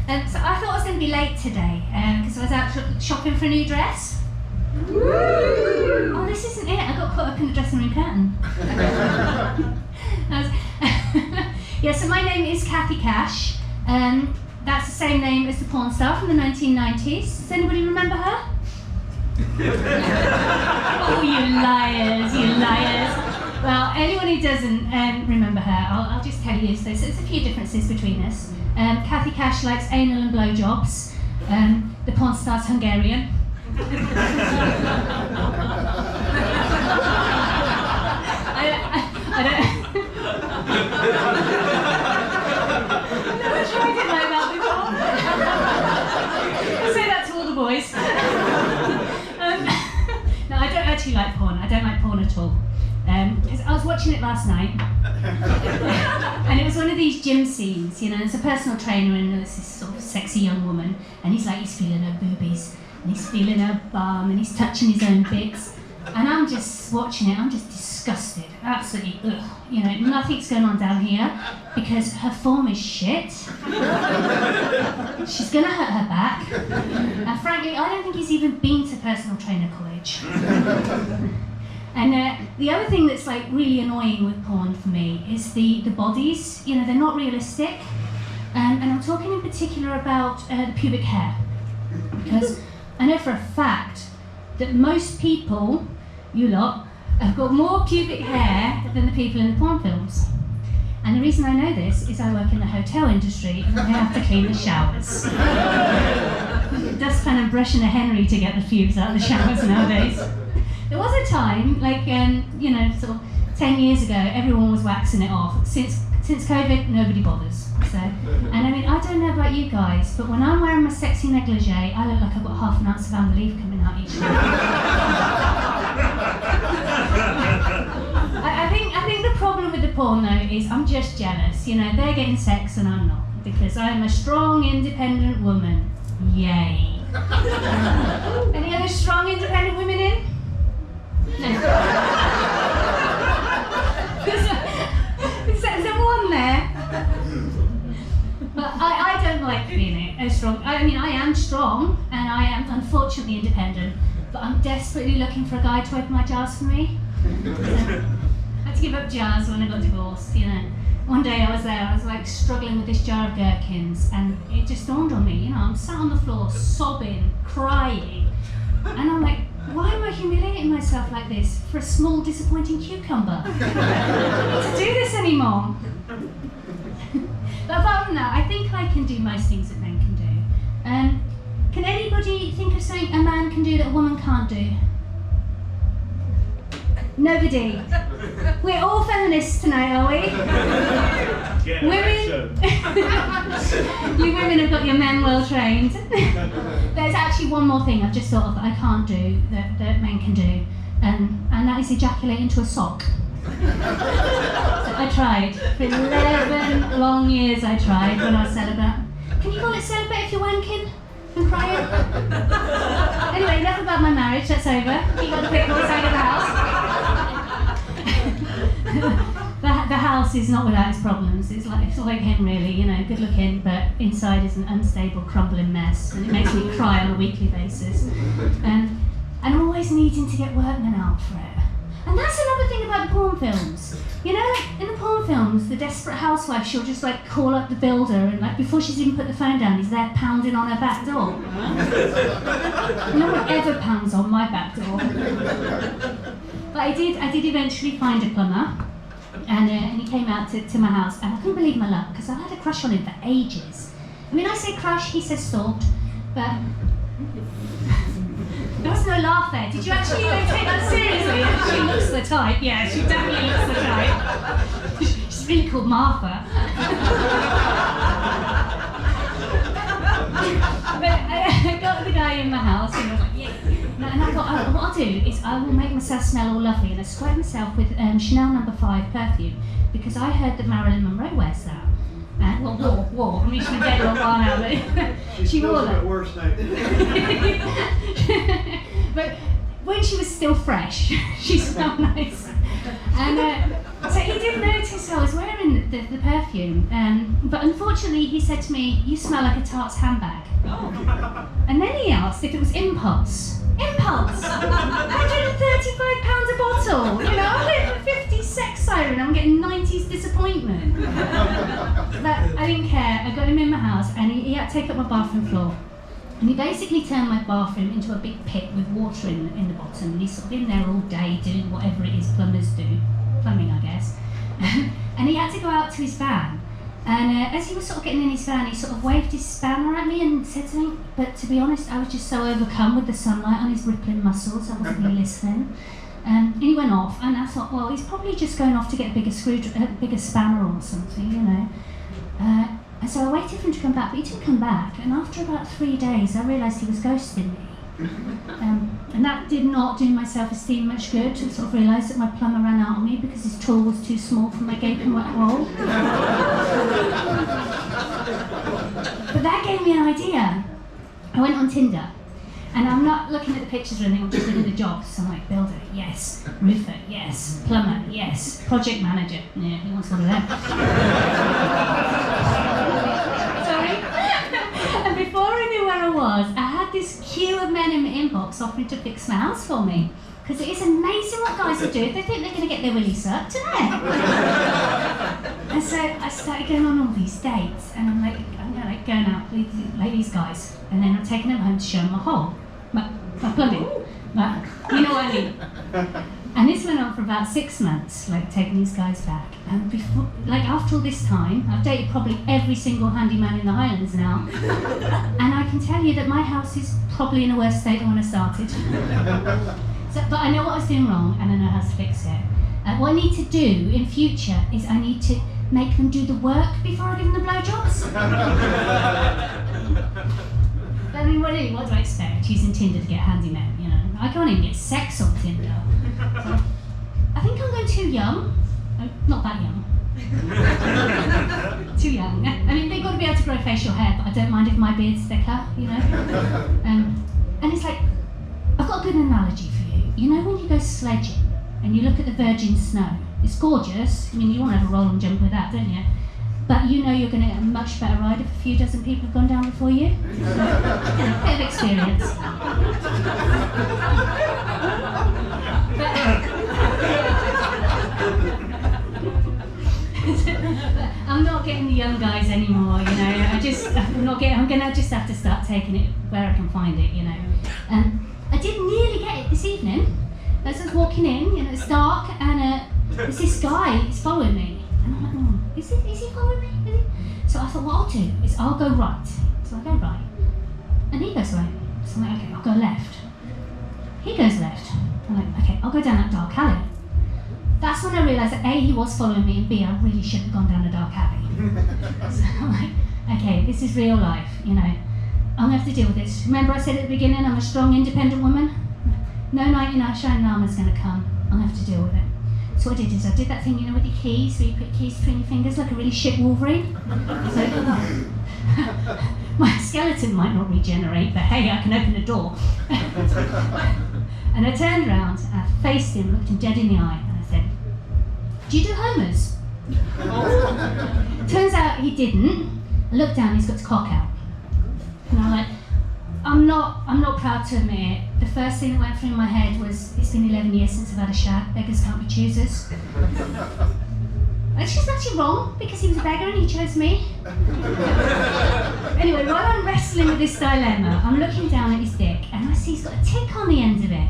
So I thought I was going to be late today because I was out shopping for a new dress. Oh, this isn't it. I got caught up in the dressing room curtain. Yeah, so my name is Kathy Cash. That's the same name as the porn star from the 1990s. Does anybody remember her? Oh, you liars, you liars. Well, anyone who doesn't remember her, I'll just tell you. So there's a few differences between us. Kathy Cash likes anal and blowjobs. The porn star's Hungarian. I don't. I've never tried it like that before. I say that to all the boys. No, I don't actually like porn. I don't like porn at all. Because I was watching it last night, and it was one of these gym scenes, you know, there's a personal trainer and there's this sort of sexy young woman, and he's feeling her boobies, and he's feeling her bum, and he's touching his own bits, and I'm just watching it, I'm just disgusted, absolutely, ugh. You know, nothing's going on down here, because her form is shit, she's going to hurt her back, and frankly, I don't think he's even been to personal trainer college. And the other thing that's really annoying with porn for me is the bodies. You know, they're not realistic. And I'm talking in particular about the pubic hair. Because I know for a fact that most people, you lot, have got more pubic hair than the people in the porn films. And the reason I know this is I work in the hotel industry and I have to clean the showers. Just kind of brushing a Henry to get the pubes out of the showers nowadays. There was a time, you know, sort of 10 years ago, everyone was waxing it off. Since COVID, nobody bothers. So, and I mean, I don't know about you guys, but when I'm wearing my sexy negligee, I look like I've got half an ounce of unbelief coming out each day. I think the problem with the porn though is I'm just jealous. You know, they're getting sex and I'm not, because I'm a strong, independent woman. Yay. Any other strong, independent women in? No. Is there one there? But I don't like being strong. I mean, I am strong and I am unfortunately independent, but I'm desperately looking for a guy to open my jars for me. I had to give up jars when I got divorced, you know. One day I was there, I was struggling with this jar of gherkins, and it just dawned on me, you know, I'm sat on the floor sobbing, crying, and I'm like, why am I humiliating myself like this for a small, disappointing cucumber? I don't need to do this anymore. But apart from that, I think I can do most things that men can do. Can anybody think of something a man can do that a woman can't do? Nobody. We're all feminists tonight, are we? Women. You women have got your men well trained. There's actually one more thing I've just thought of that I can't do that men can do, and that is ejaculate into a sock. So I tried. For 11 long years I tried when I was celibate. Can you call it celibate if you're wanking and crying? Anyway, enough about my marriage, that's over. You got the people side of the house. The house is not without its problems. It's like him really, you know, good looking, but inside is an unstable, crumbling mess, and it makes me cry on a weekly basis. And I'm always needing to get workmen out for it. And that's another thing about the porn films. You know, in the porn films, the desperate housewife, she'll just call up the builder, and before she's even put the phone down, he's there pounding on her back door. No one ever pounds on my back door. But I did eventually find a plumber, and he came out to my house, and I couldn't believe my luck, because I had a crush on him for ages. I mean, I say crush, he says stalked, but there was no laugh there. Did you actually take that seriously? She looks the type. Yeah, she definitely looks the type. She's really called Martha. But I got the guy in my house, and I was like, yeah. And I thought, what I'll do is I will make myself smell all lovely, and I sprayed myself with Chanel No. 5 perfume, because I heard that Marilyn Monroe wears that. Wore. I mean, she's been dead a while now, but she wore that. Worse now. But when she was still fresh, she smelled nice. And so he did notice I was wearing the perfume, but unfortunately he said to me, "You smell like a tart's handbag." And then he asked if it was Impulse. Impulse! £135 a bottle! You know, I'm getting a 50s sex siren, I'm getting 90s disappointment. But I didn't care, I got him in my house and he had to take up my bathroom floor. And he basically turned my bathroom into a big pit with water in the bottom, and he's sort of in there all day doing whatever it is plumbers do. Plumbing, I guess. And he had to go out to his van. And as he was sort of getting in his van, he sort of waved his spanner at me and said something, but to be honest, I was just so overcome with the sunlight on his rippling muscles, I wasn't really listening. And he went off, and I thought, well, he's probably just going off to get a bigger spanner or something, you know. And so I waited for him to come back, but he didn't come back. And after about 3 days, I realised he was ghosting me. And that did not do my self-esteem much good, to sort of realise that my plumber ran out on me because his tool was too small for my gaping wet hole. But that gave me an idea. I went on Tinder, and I'm not looking at the pictures or anything, I'm just looking at the jobs. So I'm like, builder, yes. Roofer, yes. Plumber, yes. Project manager, yeah, he wants one of them. Sorry. And before I knew where I was, I had this queue of men in my inbox offering to fix my house for me. Because it is amazing what guys will do if they think they're going to get their willy sucked, isn't it? And so I started going on all these dates, and I'm going out with these guys, and then I'm taking them home to show them my hole, my plumbing. You know what I mean? And this went on for about 6 months, taking these guys back. And before, after all this time, I've dated probably every single handyman in the Highlands now. And I can tell you that my house is probably in a worse state than when I started. But I know what I was doing wrong, and I know how to fix it. What I need to do in future is I need to make them do the work before I give them the blowjobs. I mean, what do I expect? Using Tinder to get handymen, you know? I can't even get sex on Tinder. So, I think I'm going too young. Not that young. Too young. I mean, they've got to be able to grow facial hair, but I don't mind if my beard's thicker, you know? And it's like, I've got a good analogy for you. You know when you go sledging and you look at the virgin snow? It's gorgeous. I mean, you want to have a roll and jump with that, don't you? But you know you're going to get a much better ride if a few dozen people have gone down before you. So, you know, a bit of experience. I'm not getting the young guys anymore, you know. I'm going to just have to start taking it where I can find it, you know. I did nearly get it this evening. As I was walking in, you know, it's dark, and there's this guy, he's following me. And I'm like, oh, is he following me? Is he? So I thought, what I'll do is I'll go right. So I go right, and he goes right. So I'm like, okay, I'll go left. He goes left. I'm like, okay, I'll go down that dark alley. That's when I realised that A, he was following me, and B, I really shouldn't have gone down the dark alley. So I'm like, okay, this is real life, you know. I'm going to have to deal with this. Remember I said at the beginning, I'm a strong, independent woman? No knight in our shining armour's going to come. I'm going to have to deal with it. So what I did is I did that thing, you know, with your keys, where you put keys between your fingers like a really shit Wolverine. So, my skeleton might not regenerate, but hey, I can open the door. And I turned around, and I faced him, looked him dead in the eye, and I said, do you do homers? Turns out he didn't. I looked down, he's got his cock out. And I'm like, I'm not proud to admit it. The first thing that went through my head was, it's been 11 years since I've had a shag, beggars can't be choosers. Which is actually wrong, because he was a beggar and he chose me. Anyway, while I'm wrestling with this dilemma, I'm looking down at his dick, and I see he's got a tick on the end of it.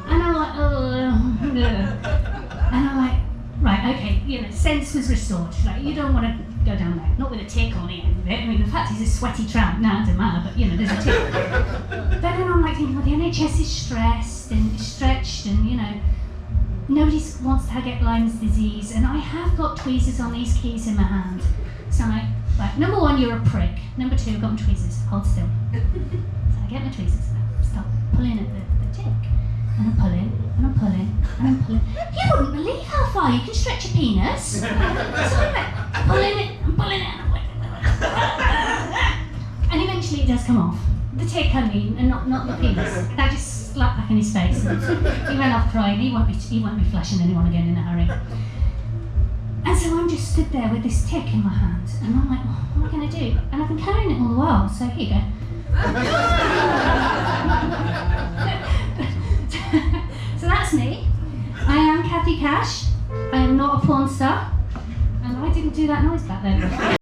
And I'm like, and I'm like, right, okay, you know, sense was restored. Like, you don't want to go down there, not with a tick on the end of it. I mean, the fact he's a sweaty tramp, now it doesn't matter, but you know, there's a tick. But then I'm like thinking, well, the NHS is stressed and stretched, and you know, nobody wants to get Lyme's disease, and I have got tweezers on these keys in my hand. So I'm like, right, number one, you're a prick. Number two, I've got my tweezers, hold still. So I get my tweezers and I start pulling at the tick. And I'm pulling, and I'm pulling, and I'm pulling. You wouldn't believe how far you can stretch a penis. So I'm like, pulling it, and pulling it, and I'm like, and eventually it does come off. The tick, I mean, and not the penis. That just slap back in his face. And he ran off crying. He won't be flashing anyone again in a hurry. And so I'm just stood there with this tick in my hand, and I'm like, oh, what am I going to do? And I've been carrying it all the while, so here you go. So that's me. I am Kathy Cash. I am not a porn star, and I didn't do that noise back then.